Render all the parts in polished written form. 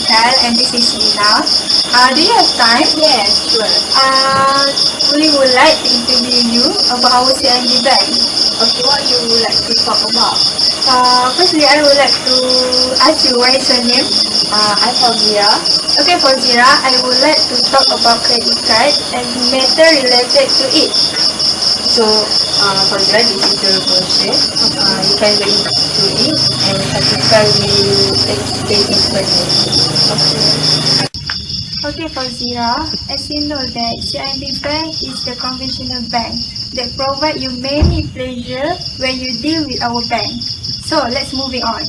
syafiqal and this is Lina. Do you have time? Yes, sure. We would like to interview you about our CIMB bank. Okay, what you would like to talk about? Firstly, I would like to ask you what is your name? I'm Fauzia. Okay, for Zira, I would like to talk about credit card and matter related to it. So, Fauzia, this is your brochure. You can go into it and Syafiqal will explain it further. Okay, for Zira, as you know that CIMB Bank is the conventional bank that provide you many pleasure when you deal with our bank. So, let's move it on.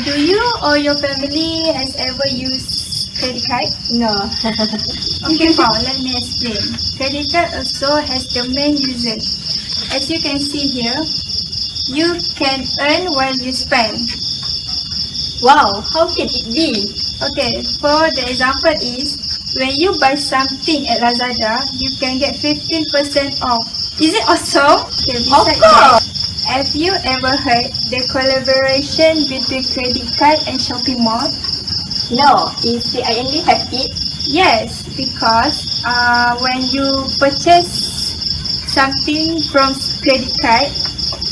Do you or your family has ever used credit card? No. Okay, Paul, let me explain. Credit card also has the main user. As you can see here, you can earn while you spend. Wow, how can it be? Okay, for the example is, when you buy something at Lazada, you can get 15% off. Is it awesome? Okay, besides that, have you ever heard the collaboration between credit card and shopping mall? No, is CIMB have it? Yes, because when you purchase something from credit card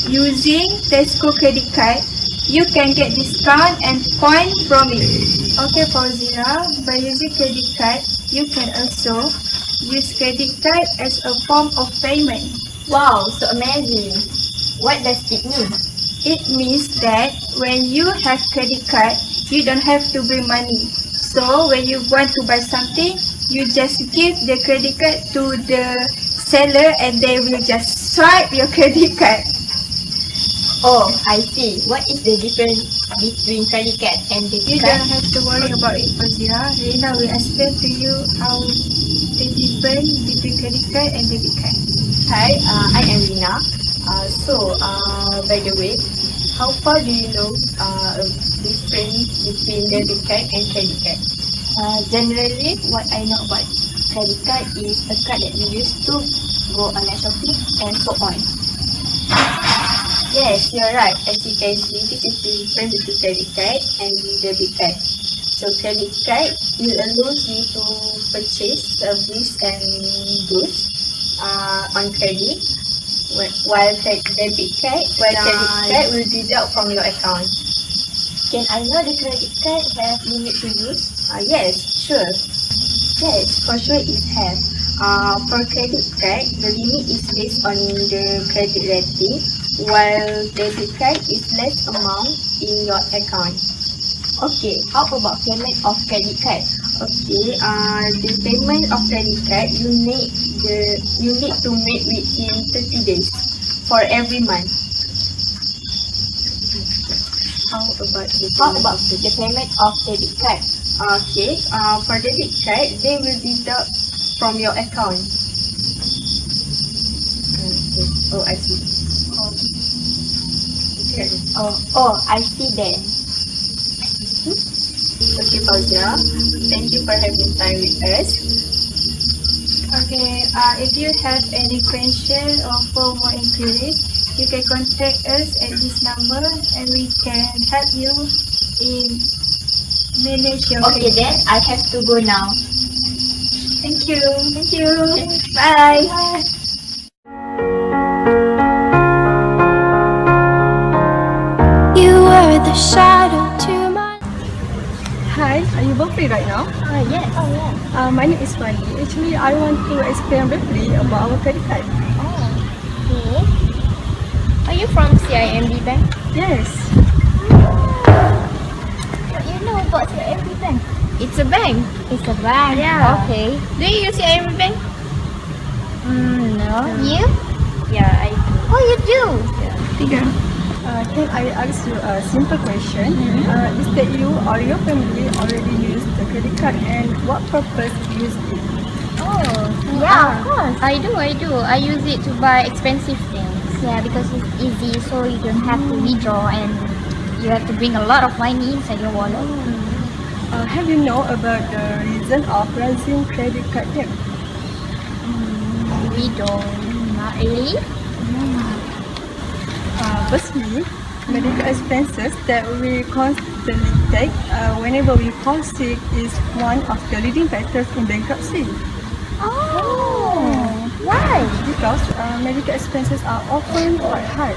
using Tesco credit card, you can get discount and point from it. Okay, Fauzira, by using credit card, you can also use credit card as a form of payment. Wow, so amazing. What does it mean? It means that when you have credit card, you don't have to bring money. So when you want to buy something, you just give the credit card to the seller and they will just swipe your credit card. Oh, I see. What is the difference between credit card and debit You card? don't have to worry about it, Fazira. Rina will explain to you how the difference between credit card and debit card. Hi, I am Rina. By the way, how far do you know difference between debit card and credit card? Generally, what I know about credit card is a card that we use to go online shopping and so on. Yes, you're right. As you can see, this is the difference between credit card and the debit card. So credit card will allow you to purchase service and goods on credit, while debit card will deduct from your account. Can I know the credit card have limit to use? Yes, sure. Yes, for sure it has. For credit card, the limit is based on the credit rating, while debit card is less amount in your account. Okay, how about payment of credit card? Okay, the payment of credit card you need to make within 30 days for every month. How about the payment of debit card? Okay, for debit card, they will deduct from your account. Okay. Oh, I see. Okay. Oh, I see then. Okay, Fauzia, thank you for having time with us. Okay, if you have any question or for more inquiries, you can contact us at this number and we can help you in manage your Okay then, I have to go now. Thank you. Thank you. Bye. Bye. You were the shadow to my... Hi, are you both free right now? Yes. Oh, yeah. My name is Fanny. Actually, I want to explain briefly about our credit card. Oh, okay. Are you from CIMB Bank? Yes. What you know about CIMB Bank? It's a bank. It's a bank. Yeah. Okay. Do you use CIMB Bank? No. You? Yeah, I do. Oh, you do? Can I ask you a simple question? Is that you or your family already use the credit card and what purpose you use it? Oh, yeah, of course. I do. I use it to buy expensive things. Yeah, because it's easy, so you don't have to withdraw and you have to bring a lot of money inside your wallet. Have you know about the reason of rising credit card debt? We don't. Not really. Firstly, medical expenses that we Mr. Lee whenever we fall sick is one of the leading factors in bankruptcy. Oh, why? Because medical expenses are often quite high.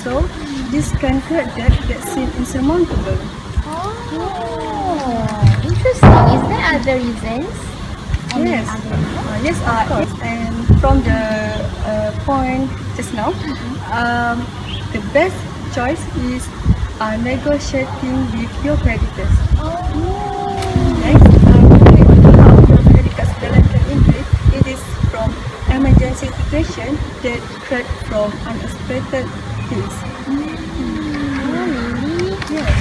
So this can create debt that seems insurmountable. Oh, interesting. Is there other reasons? Yes, yes, of course. And from the point just now, the best choice is negotiating with your creditors. Next, how your credit card's balance can increase. It is from emergency situation that create from unexpected things. Yes,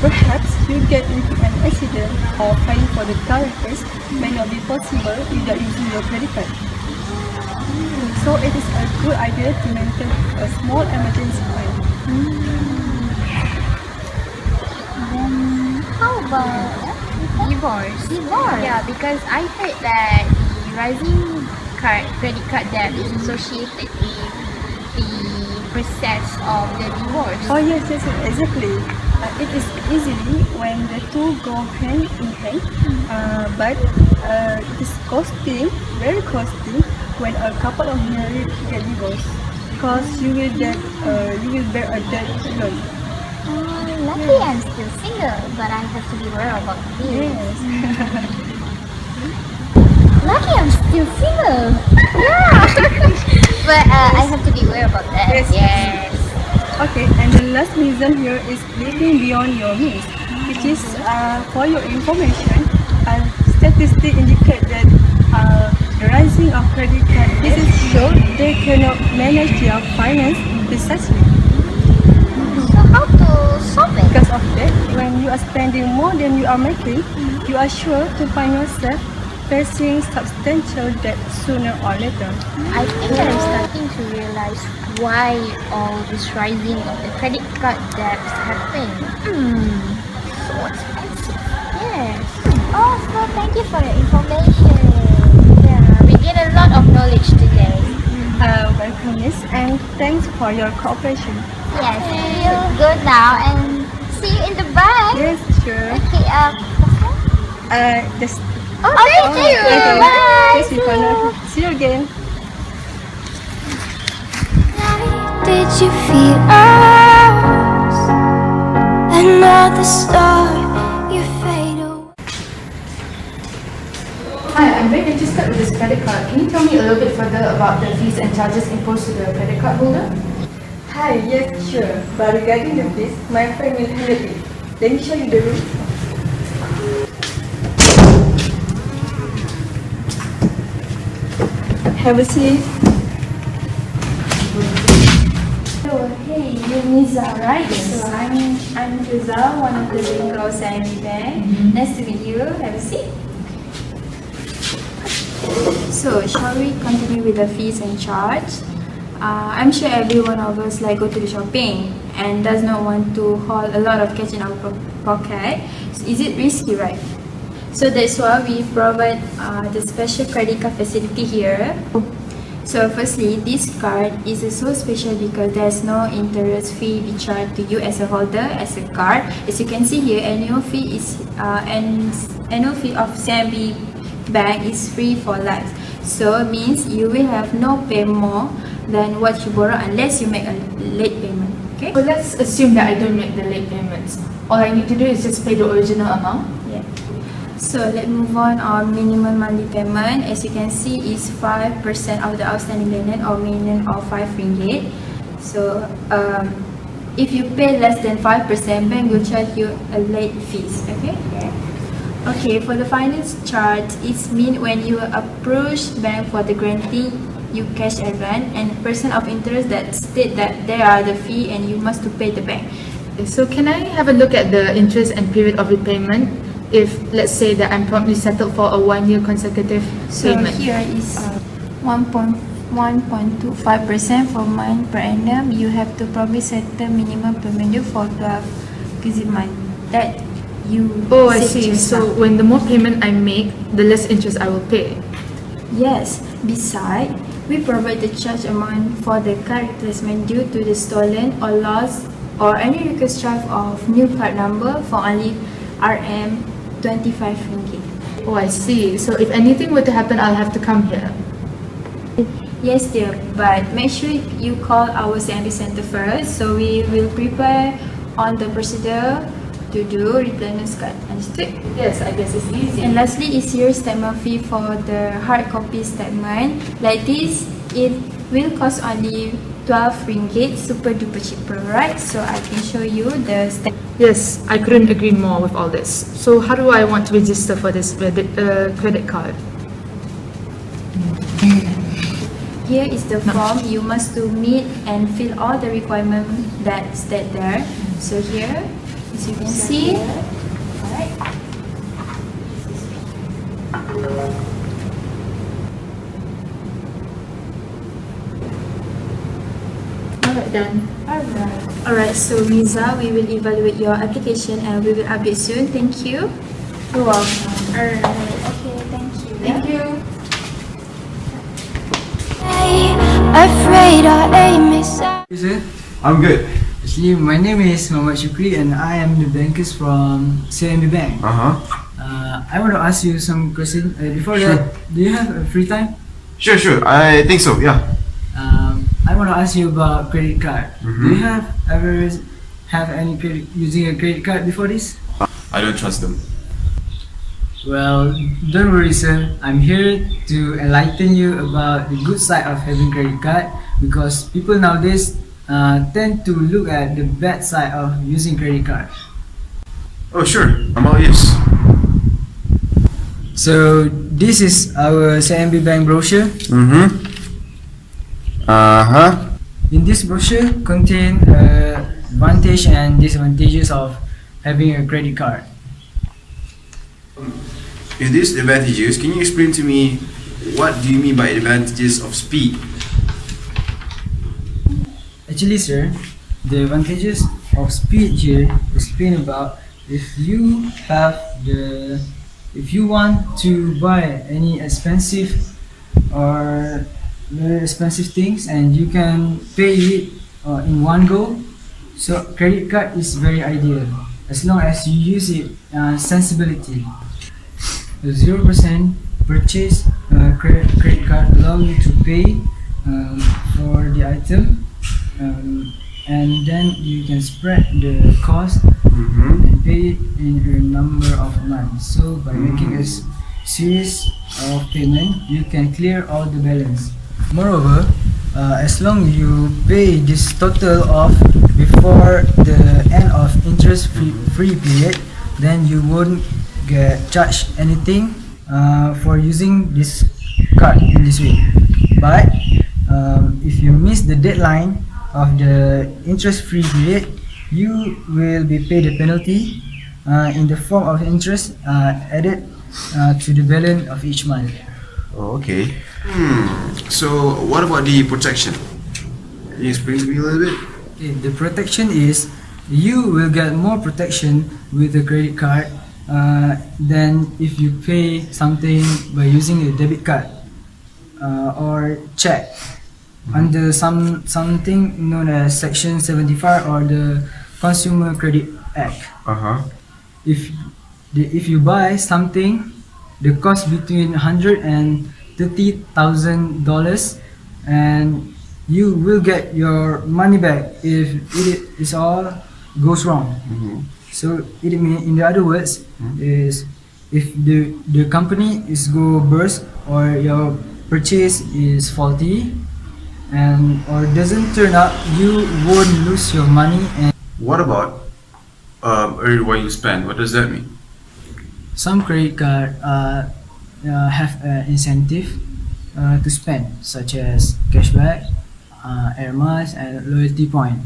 perhaps you get into an accident or paying for the car repairs may not be possible without using your credit card. So it is a good idea to maintain a small emergency fund. How about divorce? Yeah, because I heard that the rising credit card debt is associated with the process of the divorce. Oh yes, exactly. It is easily when the two go hand in hand, but it is very costly when a couple of married get divorced, because you will bear a debt alone. Luckily I'm still single, but I have to be aware about this. Yes. Lucky I'm still single. Yeah. But I have to be aware about that. Yes. Okay, and the last reason here is living beyond your means, which is for your information. Statistics indicate that the rising of credit card users show they cannot manage their finance precisely. So how to solve it? Because of that, when you are spending more than you are making, you are sure to find yourself facing substantial debt sooner or later. I think I'm starting to realize why all this rising of the credit card debts happen. So expensive. Yes. Oh, so thank you for the information. Yeah, we get a lot of knowledge today. Welcome, miss, and thanks for your cooperation. Yes, feel good now and see you in the bank. Yes, sure. Okay, Just thank you. Bye. Yes, we can see you again. Did you feel us? Another star, you fade away. Hi, I'm very interested with this credit card. Can you tell me a little bit further about the fees and charges imposed to the credit card holder? Hi, yes, sure. But regarding the fees, my friend will handle it. Let me show you the room. Have a seat. So, hey, you're Niza, right? So, I'm Niza, one of the bankers at the bank. Nice to meet you. Have a seat. So, shall we continue with the fees and charge? I'm sure every one of us like go to the shopping and does not want to hold a lot of cash in our pocket. So is it risky, right? So that's why we provide the special credit card facility here. So firstly, this card is so special because there's no interest fee be charged to you as a holder as a card. As you can see here, annual fee of CIMB Bank is free for life. So it means you will have no pay more than what you borrow unless you make a late payment. Okay? So let's assume that I don't make the late payments. All I need to do is just pay the original amount. Yeah. So let's move on. Our minimum monthly payment, as you can see, is 5% of the outstanding balance or minimum of 5 ringgit. So if you pay less than 5%, bank will charge you a late fees. Okay? Okay, for the finance charge, it's mean when you approach bank for the granting you cash advance and person of interest that state that there are the fee and you must to pay the bank. So can I have a look at the interest and period of repayment if let's say that I'm promptly settled for a 1 year consecutive payment? So here is 1.25% per month per annum. You have to probably settle minimum payment due for 12 busy month. That you Oh, I set see. yourself. So when the more payment I make, the less interest I will pay. Yes. Besides, we provide the charge amount for the card replacement due to the stolen or lost or any request drive of new card number for only RM25 ringgit. Oh, I see. So if anything were to happen, I'll have to come here. Yes dear, but make sure you call our CMB center first, so we will prepare on the procedure to do replenish card. Understood? Yes, I guess it's easy. And lastly is your statement fee for the hard copy statement. Like this, it will cost only 12 ringgit, super duper cheaper, right? So I can show you the Yes, I couldn't agree more with all this. So how do I want to register for this credit card? Here is the form you must to meet and fill all the requirements that state there. So here, as you can see, Alright, done. Alright, so Miza, we will evaluate your application and we will update soon. Thank you. You're welcome. Alright, okay, thank you. Thank you. Afraid our aim is Sir, I'm good. actually my name is Muhammad Shukri and I am the bankers from CMB Bank. I want to ask you some questions. Before Sure. that, do you have free time? Sure. I think so, yeah. I want to ask you about credit card. Do you have ever have any using a credit card before this? I don't trust them. Well, don't worry sir, I'm here to enlighten you about the good side of having credit card, because people nowadays tend to look at the bad side of using credit card. Oh, sure. I'm all ears. So this is our CMB Bank brochure. In this brochure contain advantage and disadvantages of having a credit card. If these advantages, can you explain to me what do you mean by advantages of speed? Actually sir, the advantages of speed here is explained about if you want to buy any expensive or very expensive things and you can pay it in one go, so credit card is very ideal as long as you use it sensibility. The 0% purchase credit card allow you to pay for the item, and then you can spread the cost and pay it in a number of months. So by making a series of payment, you can clear all the balance. Moreover, as long you pay this total off before the end of interest-free period, then you won't get charged anything for using this card in this way. But if you miss the deadline of the interest-free period, you will be paid a penalty in the form of interest added to the balance of each month. Oh, okay. So what about the protection? Can you explain to me a little bit? Okay, the protection is you will get more protection with the credit card than if you pay something by using a debit card or check under something known as Section 75 or the Consumer Credit Act. If you buy something, the cost between $100 and $30,000, and you will get your money back if it is all goes wrong. So it means, in the other words, is if the company is go burst or your purchase is faulty and or doesn't turn up, you won't lose your money. And What about earn while you spend? What does that mean? some credit card have an incentive to spend, such as cashback, air miles, and loyalty point.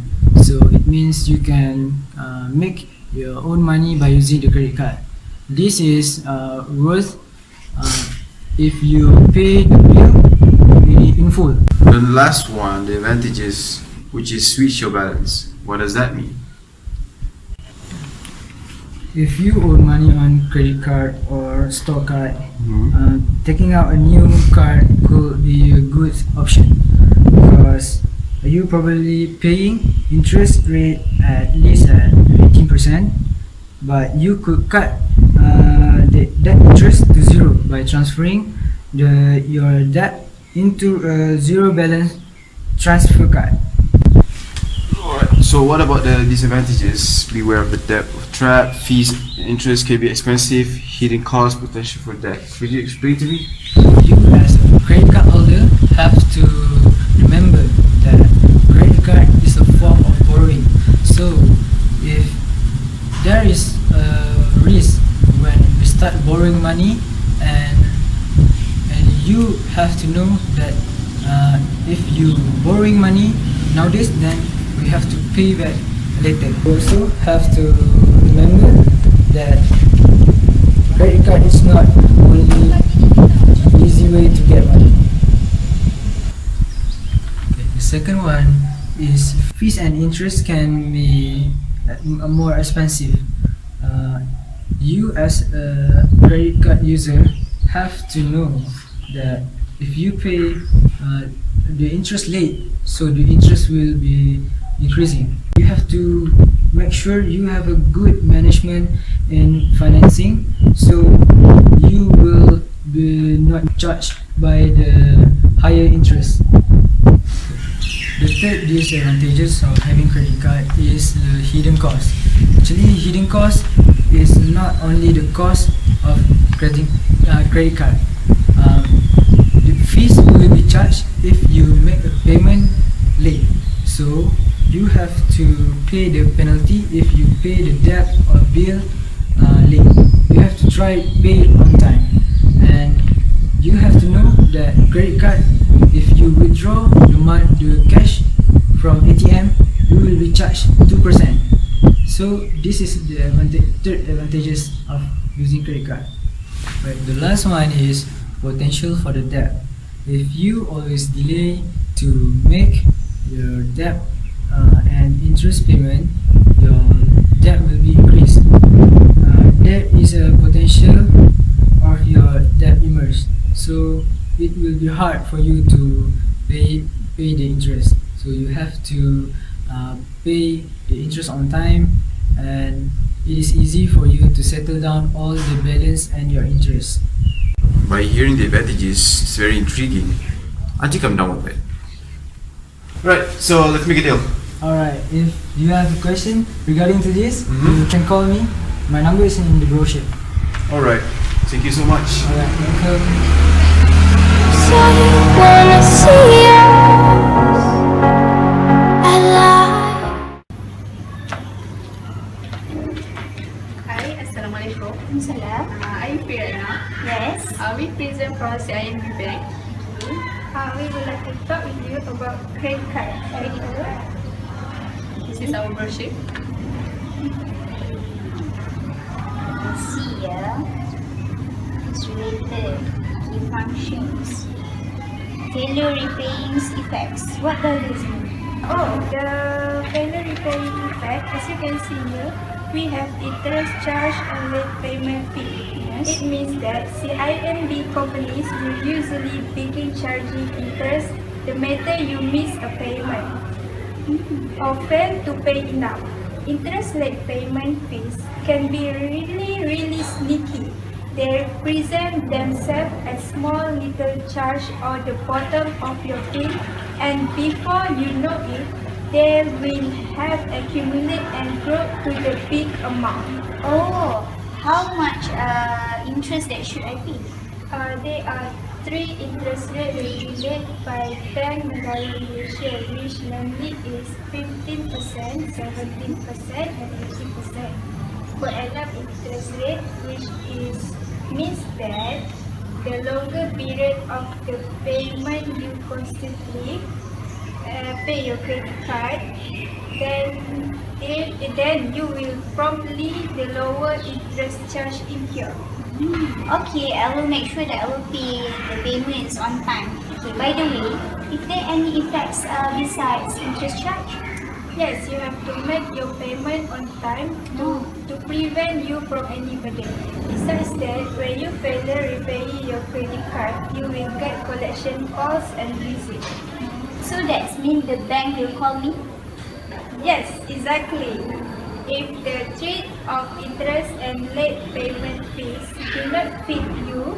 So it means you can make your own money by using the credit card. This is worth if you pay the bill in full. The last one, the advantages, which is switch your balance. What does that mean? If you owe money on credit card or store card, taking out a new card could be a good option, because you probably paying interest rate at least at 18%, but you could cut that interest to zero by transferring your debt into a zero balance transfer card. Alright, so what about the disadvantages? Beware of the debt trap, fees, interest can be expensive, hidden cost, potential for debt. Could you explain to me? You as a credit card holder have to remember that credit card is a form of borrowing. So if there is a risk when we start borrowing money, and you have to know that if you borrowing money nowadays, then we have to pay back later. You also have to remember that credit card is not only easy way to get money. Okay, the second one is fees and interest can be more expensive. You as a credit card user have to know that if you pay the interest late, so the interest will be increasing. You have to make sure you have a good management in financing, so you will be not charged by the higher interest. The third disadvantages of having credit card is the hidden cost. Actually, hidden cost is not only the cost of credit card. The fees will be charged if you make a payment late. So you have to pay the penalty if you pay the debt or bill late. You have to try pay it on time, and you have to know that credit card, if you withdraw the cash from ATM, you will be charged 2%. So this is the third advantages of using credit card. But the last one is potential for the debt. If you always delay to make your debt and interest payment, your debt will be increased. There is a potential of your debt emerge, so it will be hard for you to pay the interest. So you have to pay the interest on time, and it is easy for you to settle down all the balance and your interest. By hearing the advantages, it's very intriguing. I think I'm done with it. Right, so let's make a deal. Alright, if you have a question regarding to this, you can call me. My number is in the brochure. Alright, thank you so much. Alright, welcome. So you wanna see us alive? Hi, Assalamualaikum. Salam. Are you free right now? Yes. We present from CIMB Bank. We would like to talk with you about credit card. This is our brochure. See ya. It's related key functions. Failure repaying effects. What does this mean? Oh, the failure repaying effect, as you can see here, we have interest charge and late payment fee. Yes. It means that CIMB companies will usually begin charging interest the matter you miss a payment or fail to pay enough. Interest late payment fees can be really sneaky. They present themselves as small little charge on the bottom of your bill, and before you know it, they will have accumulated and grow to the big amount. Oh, how much interest that should I pay? There are three interest rates regulated by Bank Negara Malaysia, which namely is 15%, 17% and 18%. Per annum interest rate, which means that the longer period of the payment you constantly pay your credit card, then you will promptly the lower interest charge incur. Okay, I will make sure that I will pay the payments on time. Okay, by the way, is there any effects besides interest charge? Yes, you have to make your payment on time to prevent you from any burden. Besides that, when you fail repaying your credit card, you will get collection calls and visits. So that means the bank will call me? Yes, exactly. If the rate of interest and late payment fees do not fit you,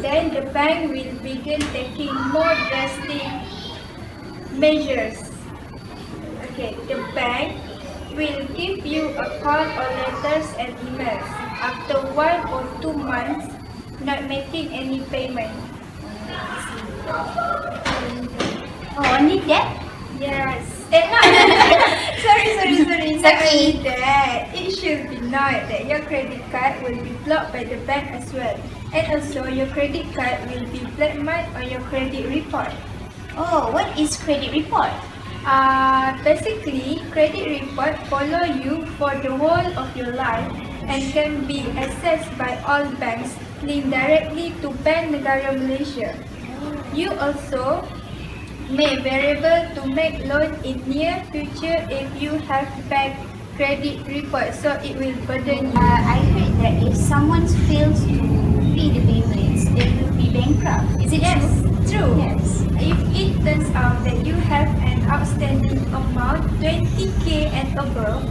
then the bank will begin taking more drastic measures. Okay, the bank will give you a call or letters and emails after 1 or 2 months not making any payment. Oh, only that? Yes. No. sorry. Not only that, it should be noted that your credit card will be blocked by the bank as well. And also, your credit card will be black marked on your credit report. Oh, what is credit report? Basically, credit report follow you for the whole of your life and can be accessed by all banks linked directly to Bank Negara Malaysia. You also may be able to make loan in near future if you have bank credit report, so it will burden you. I heard that if someone fails to pay the payments, they will be bankrupt. Is it True. Yes. If it turns out that you have an outstanding amount 20k and above,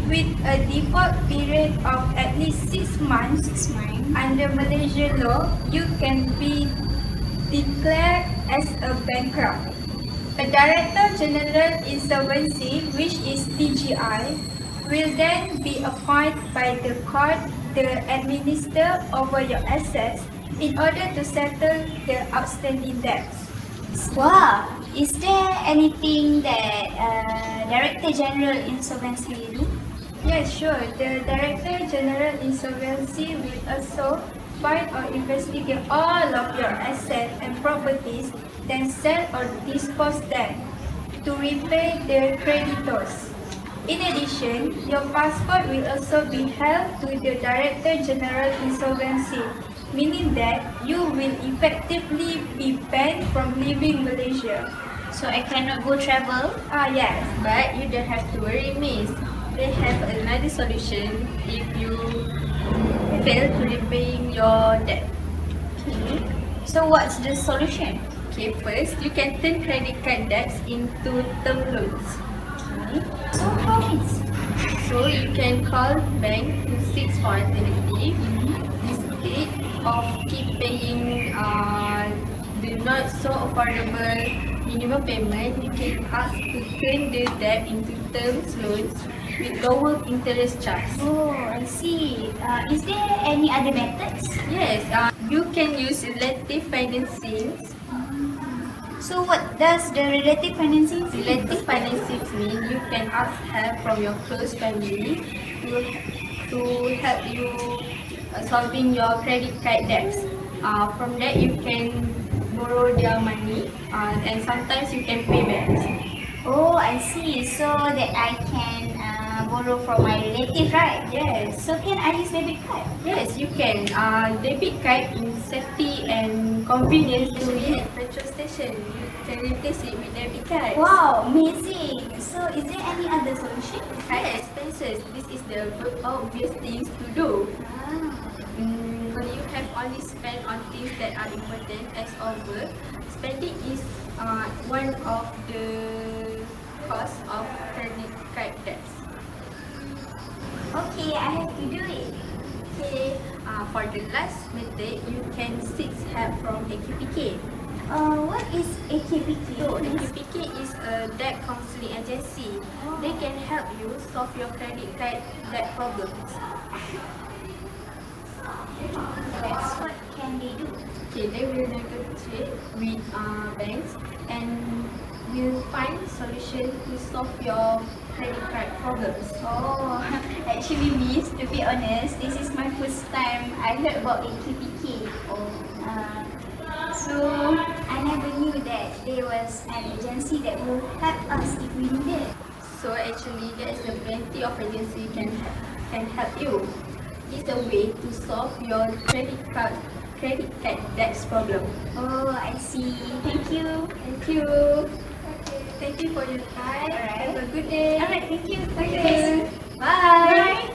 with a default period of at least 6 months, under Malaysian law, you can be declared as a bankrupt. A Director General Insolvency, which is DGI, will then be appointed by the court to administer over your assets in order to settle the outstanding debts. Wow. Is there anything that Director General Insolvency will do? Yes, sure. The Director General Insolvency will also find or investigate all of your assets and properties, then sell or dispose them to repay the creditors. In addition, your passport will also be held to the Director General Insolvency, meaning that you will effectively be banned from leaving Malaysia. So I cannot go travel. Yes. But you don't have to worry, miss. They have another solution if you fail to repaying your debt. Okay. So what's the solution? Okay, first you can turn credit card debts into term loans. Okay. So how is? So you can call bank to seek for alternative instead of keep paying the not so affordable minimum payment. You can ask to turn the debt into terms loans with lower interest charge. Oh, I see. Is there any other methods? Yes, you can use relative financing. So what does the relative financing mean? Relative financing means you can ask help from your close family to help you solving your credit card debts. From that you can borrow their money and sometimes you can pay back. Oh, I see. So that I can borrow from my relative, right? Yes. So can I use debit card? Yes, you can. Debit card in safety and convenience to it at petrol station. You can replace it with debit card. Wow, amazing. So is there any other solution? High expenses. This is the obvious things to do. When you have only spent on things that are important as over, spending is one of the costs of credit card debts. Okay, I have to do it. Okay, for the last method, you can seek help from AKPK. What is AKPK? So, AKPK is a debt counseling agency. They can help you solve your credit card debt problems. That's what can they do? Okay, they will negotiate with banks and will find solution to solve your credit card problems. Oh, actually, miss, to be honest, this is my first time I heard about AKPK. So I never knew that there was an agency that will help us if we need it. So actually, there is plenty of agency can help you. It's a way to solve your credit card debts problem. Oh, I see. Thank you. Thank you. Thank you for your time. Alright. Have a good day. Alright, thank you. Okay. Bye.